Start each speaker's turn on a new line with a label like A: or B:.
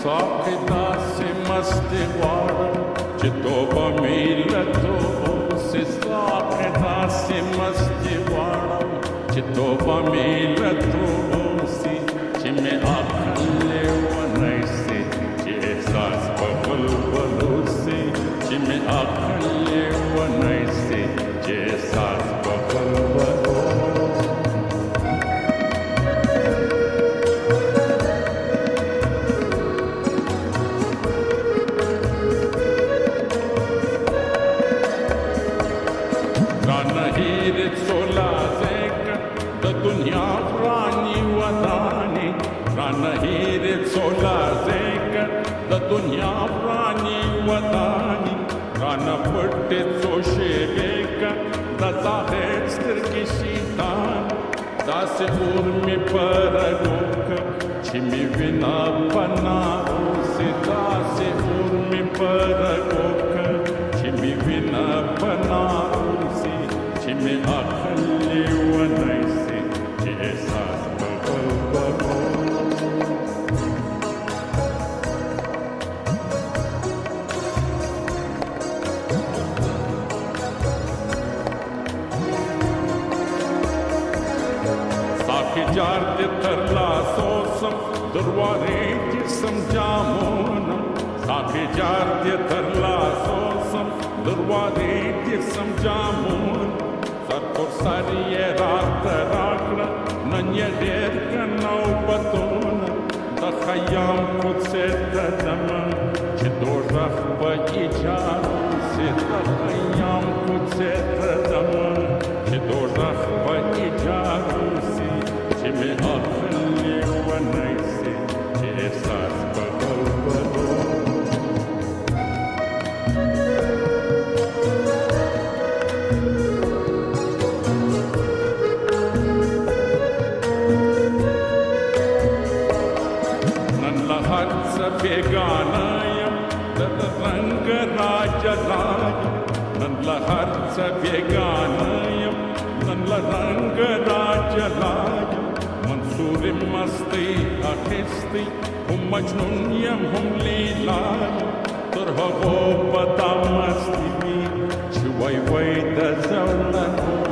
A: ساقي داسې مستي غواړم چې توبه مې له توبو سي ساقي داسې مستي غواړم چې توبه مې له توبو سي چې مې اخلې ونی سي چې احساس په بلبلو سي چې مې اخلې ونی سي چې احساس په بلبلو دنیا ورانی ودانی رانه هیرې څو لازې کړ د دنیا ورانی ودانی رانه پټې څو شېبې کړ د ظاهر سترګې شیطان داسې اور مې په رګو کړ چې مې وینا پنا اوسې داسې اور مې په رګو کړ چې مې وینا پنا اوسې چې مې اخلې ونی سي احساس په بلبلو ساقي جار دې تر لاسو سم دروازې دې سم جامونه ساقي جار دې تر لاسو سم دروازې دې سم جامونه سر پر سر یې راته راکړه نن یې ډېر کړه نوبتونه د خیام کوڅې ته ځمه چې دوزخ په ایجاد سي د خیام کوڅې ته ځمه چې دوزخ په ایجاد سي چې مې اخلې ونی سي چې احساس په بلبلو بیگانه یم د رنګ راجلای نن له هر څه بیگانه یم نن له رنګ راجلای منصور مستی اخیستی هم مجنون یم هم لیلای تر هغو په دا مستی وي چې وای وای د زولنو